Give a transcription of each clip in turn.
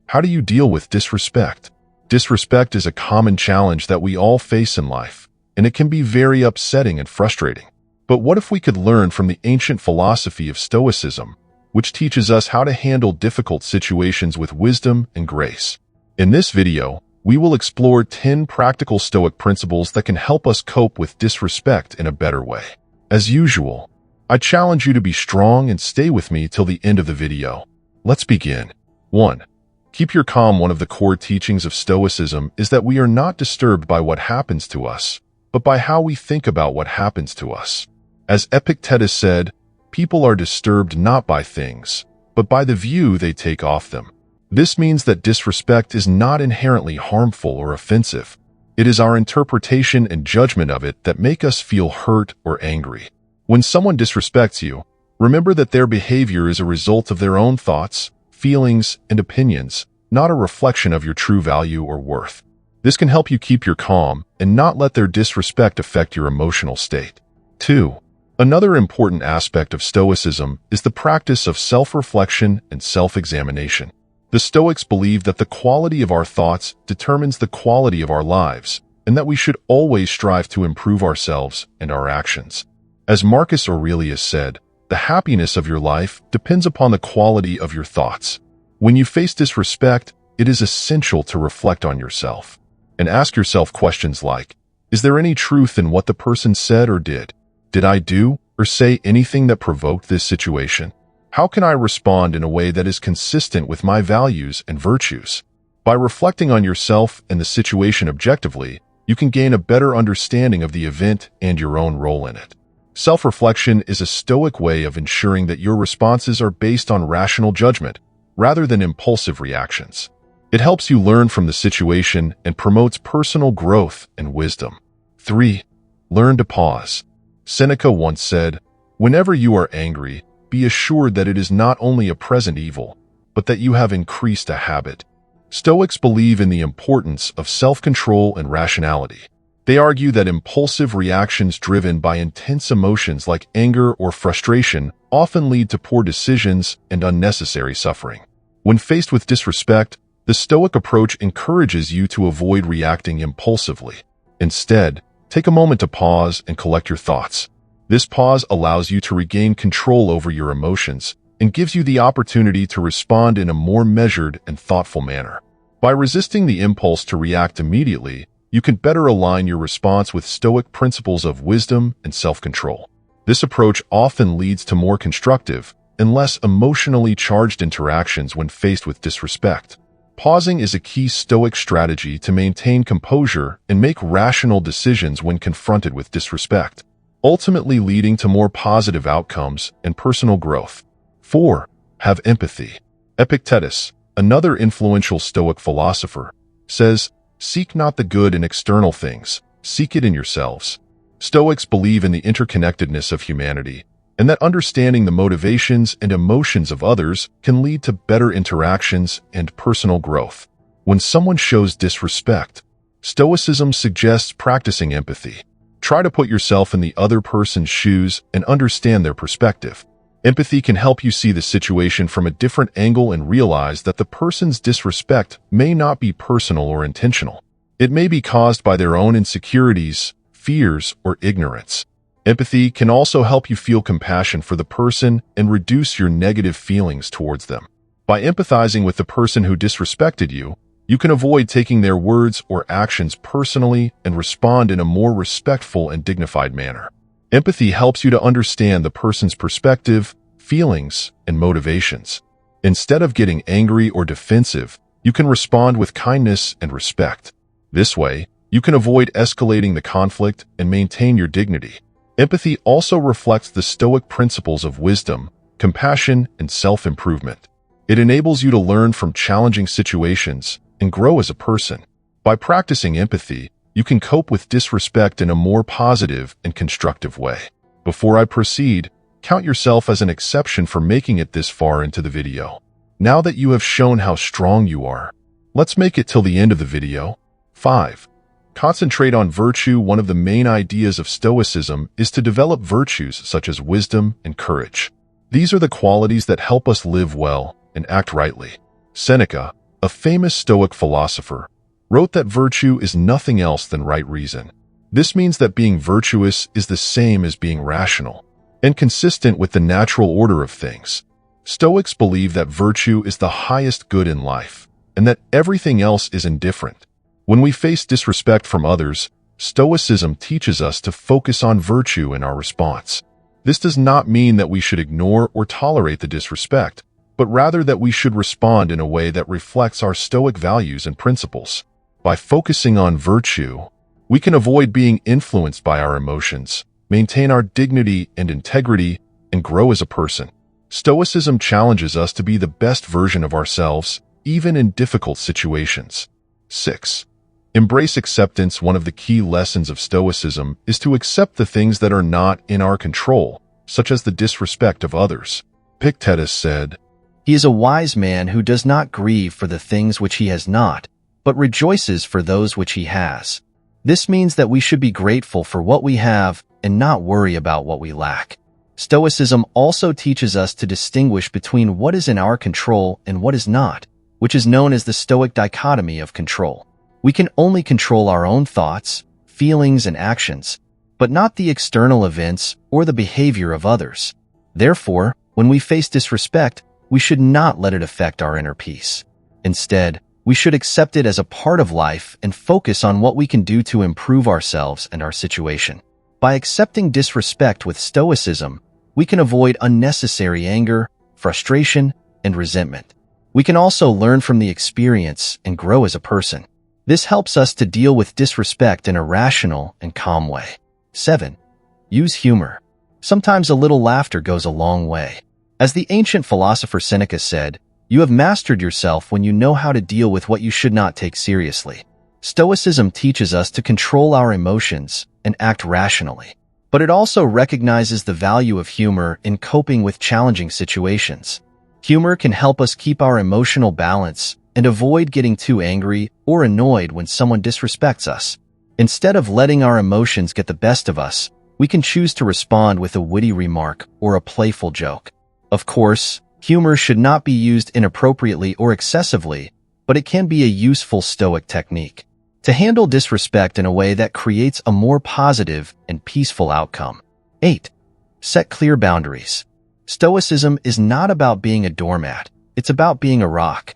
How do you deal with disrespect? Disrespect is a common challenge that we all face in life, and it can be very upsetting and frustrating. But what if we could learn from the ancient philosophy of Stoicism, which teaches us how to handle difficult situations with wisdom and grace? In this video, we will explore 10 practical Stoic principles that can help us cope with disrespect in a better way. As usual, I challenge you to be strong and stay with me till the end of the video. Let's begin. 1. Keep your calm. One of the core teachings of Stoicism is that we are not disturbed by what happens to us, but by how we think about what happens to us. As Epictetus said, people are disturbed not by things, but by the view they take of them. This means that disrespect is not inherently harmful or offensive. It is our interpretation and judgment of it that make us feel hurt or angry. When someone disrespects you, remember that their behavior is a result of their own thoughts, feelings, and opinions, not a reflection of your true value or worth. This can help you keep your calm and not let their disrespect affect your emotional state. 2. Another important aspect of Stoicism is the practice of self-reflection and self-examination. The Stoics believe that the quality of our thoughts determines the quality of our lives, and that we should always strive to improve ourselves and our actions. As Marcus Aurelius said, the happiness of your life depends upon the quality of your thoughts. When you face disrespect, it is essential to reflect on yourself and ask yourself questions like, is there any truth in what the person said or did? Did I do or say anything that provoked this situation? How can I respond in a way that is consistent with my values and virtues? By reflecting on yourself and the situation objectively, you can gain a better understanding of the event and your own role in it. Self-reflection is a Stoic way of ensuring that your responses are based on rational judgment, rather than impulsive reactions. It helps you learn from the situation and promotes personal growth and wisdom. 3. Learn to pause. Seneca once said, "Whenever you are angry, be assured that it is not only a present evil, but that you have increased a habit." Stoics believe in the importance of self-control and rationality. They argue that impulsive reactions driven by intense emotions like anger or frustration often lead to poor decisions and unnecessary suffering. When faced with disrespect, the Stoic approach encourages you to avoid reacting impulsively. Instead, take a moment to pause and collect your thoughts. This pause allows you to regain control over your emotions and gives you the opportunity to respond in a more measured and thoughtful manner. By resisting the impulse to react immediately, you can better align your response with Stoic principles of wisdom and self-control. This approach often leads to more constructive and less emotionally charged interactions when faced with disrespect. Pausing is a key Stoic strategy to maintain composure and make rational decisions when confronted with disrespect, ultimately leading to more positive outcomes and personal growth. 4. Have empathy. Epictetus, another influential Stoic philosopher, says, "Seek not the good in external things, seek it in yourselves." Stoics believe in the interconnectedness of humanity, and that understanding the motivations and emotions of others can lead to better interactions and personal growth. When someone shows disrespect, Stoicism suggests practicing empathy. Try to put yourself in the other person's shoes and understand their perspective. Empathy can help you see the situation from a different angle and realize that the person's disrespect may not be personal or intentional. It may be caused by their own insecurities, fears, or ignorance. Empathy can also help you feel compassion for the person and reduce your negative feelings towards them. By empathizing with the person who disrespected you, you can avoid taking their words or actions personally and respond in a more respectful and dignified manner. Empathy helps you to understand the person's perspective, feelings, and motivations. Instead of getting angry or defensive, you can respond with kindness and respect. This way, you can avoid escalating the conflict and maintain your dignity. Empathy also reflects the Stoic principles of wisdom, compassion, and self-improvement. It enables you to learn from challenging situations and grow as a person. By practicing empathy, you can cope with disrespect in a more positive and constructive way. Before I proceed, count yourself as an exception for making it this far into the video. Now that you have shown how strong you are, let's make it till the end of the video. 5. Concentrate on virtue. One of the main ideas of Stoicism is to develop virtues such as wisdom and courage. These are the qualities that help us live well and act rightly. Seneca, a famous Stoic philosopher, wrote that virtue is nothing else than right reason. This means that being virtuous is the same as being rational and consistent with the natural order of things. Stoics believe that virtue is the highest good in life and that everything else is indifferent. When we face disrespect from others, Stoicism teaches us to focus on virtue in our response. This does not mean that we should ignore or tolerate the disrespect, but rather that we should respond in a way that reflects our Stoic values and principles. By focusing on virtue, we can avoid being influenced by our emotions, maintain our dignity and integrity, and grow as a person. Stoicism challenges us to be the best version of ourselves, even in difficult situations. 6. Embrace acceptance. One of the key lessons of Stoicism is to accept the things that are not in our control, such as the disrespect of others. Epictetus said, "He is a wise man who does not grieve for the things which he has not, but rejoices for those which he has." This means that we should be grateful for what we have and not worry about what we lack. Stoicism also teaches us to distinguish between what is in our control and what is not, which is known as the Stoic dichotomy of control. We can only control our own thoughts, feelings, and actions, but not the external events or the behavior of others. Therefore, when we face disrespect, we should not let it affect our inner peace. Instead, we should accept it as a part of life and focus on what we can do to improve ourselves and our situation. By accepting disrespect with Stoicism, we can avoid unnecessary anger, frustration, and resentment. We can also learn from the experience and grow as a person. This helps us to deal with disrespect in a rational and calm way. 7. Use humor. Sometimes a little laughter goes a long way. As the ancient philosopher Seneca said, "You have mastered yourself when you know how to deal with what you should not take seriously." Stoicism teaches us to control our emotions and act rationally, but it also recognizes the value of humor in coping with challenging situations. Humor can help us keep our emotional balance and avoid getting too angry or annoyed when someone disrespects us. Instead of letting our emotions get the best of us, we can choose to respond with a witty remark or a playful joke. Of course, humor should not be used inappropriately or excessively, but it can be a useful Stoic technique to handle disrespect in a way that creates a more positive and peaceful outcome. 8. Set clear boundaries. Stoicism is not about being a doormat. It's about being a rock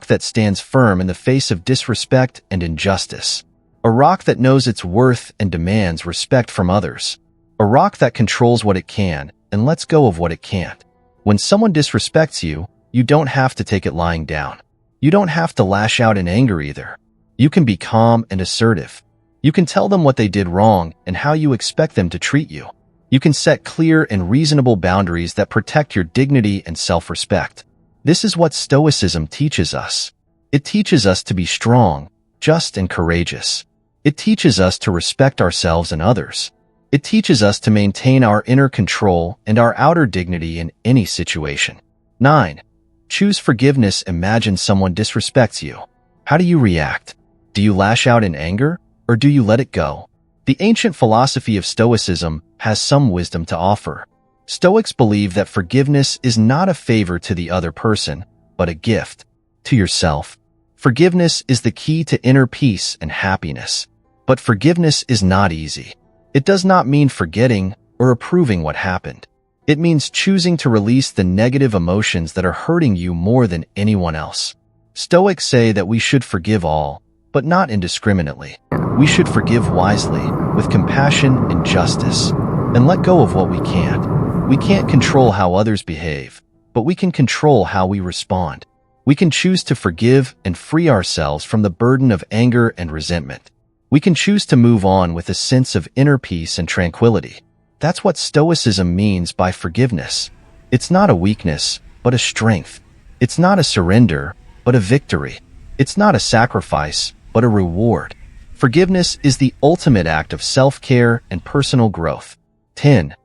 that stands firm in the face of disrespect and injustice. A rock that knows its worth and demands respect from others. A rock that controls what it can and lets go of what it can't. When someone disrespects you, you don't have to take it lying down. You don't have to lash out in anger either. You can be calm and assertive. You can tell them what they did wrong and how you expect them to treat you. You can set clear and reasonable boundaries that protect your dignity and self-respect. This is what Stoicism teaches us. It teaches us to be strong, just, and courageous. It teaches us to respect ourselves and others. It teaches us to maintain our inner control and our outer dignity in any situation. 9. Choose forgiveness. Imagine someone disrespects you. How do you react? Do you lash out in anger, or do you let it go? The ancient philosophy of Stoicism has some wisdom to offer. Stoics believe that forgiveness is not a favor to the other person, but a gift to yourself. Forgiveness is the key to inner peace and happiness. But forgiveness is not easy. It does not mean forgetting or approving what happened. It means choosing to release the negative emotions that are hurting you more than anyone else. Stoics say that we should forgive all, but not indiscriminately. We should forgive wisely, with compassion and justice, and let go of what we can't. We can't control how others behave, but we can control how we respond. We can choose to forgive and free ourselves from the burden of anger and resentment. We can choose to move on with a sense of inner peace and tranquility. That's what Stoicism means by forgiveness. It's not a weakness, but a strength. It's not a surrender, but a victory. It's not a sacrifice, but a reward. Forgiveness is the ultimate act of self-care and personal growth. 10.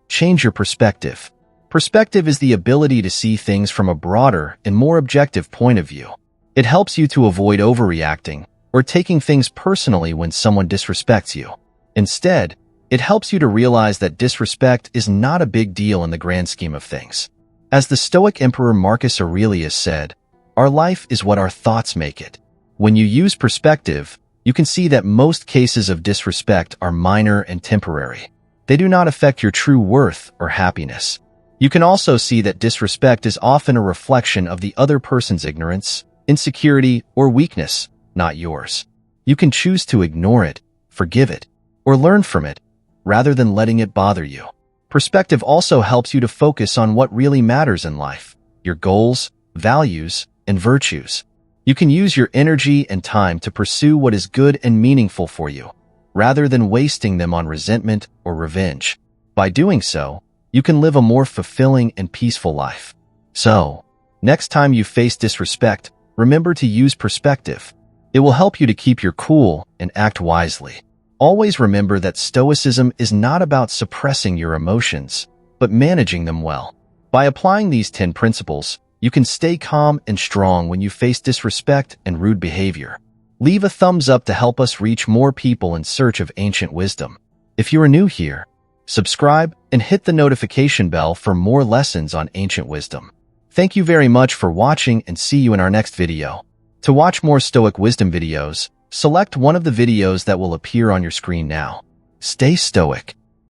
Change your perspective. Perspective is the ability to see things from a broader and more objective point of view. It helps you to avoid overreacting or taking things personally when someone disrespects you. Instead, it helps you to realize that disrespect is not a big deal in the grand scheme of things. As the Stoic Emperor Marcus Aurelius said, Our life is what our thoughts make it. When you use perspective, you can see that most cases of disrespect are minor and temporary. They do not affect your true worth or happiness. You can also see that disrespect is often a reflection of the other person's ignorance, insecurity, or weakness, not yours. You can choose to ignore it, forgive it, or learn from it, rather than letting it bother you. Perspective also helps you to focus on what really matters in life, your goals, values, and virtues. You can use your energy and time to pursue what is good and meaningful for you, rather than wasting them on resentment or revenge. By doing so, you can live a more fulfilling and peaceful life. So, next time you face disrespect, remember to use perspective. It will help you to keep your cool and act wisely. Always remember that Stoicism is not about suppressing your emotions, but managing them well. By applying these 10 principles, you can stay calm and strong when you face disrespect and rude behavior. Leave a thumbs up to help us reach more people in search of ancient wisdom. If you are new here, subscribe and hit the notification bell for more lessons on ancient wisdom. Thank you very much for watching and see you in our next video. To watch more Stoic wisdom videos, select one of the videos that will appear on your screen now. Stay stoic.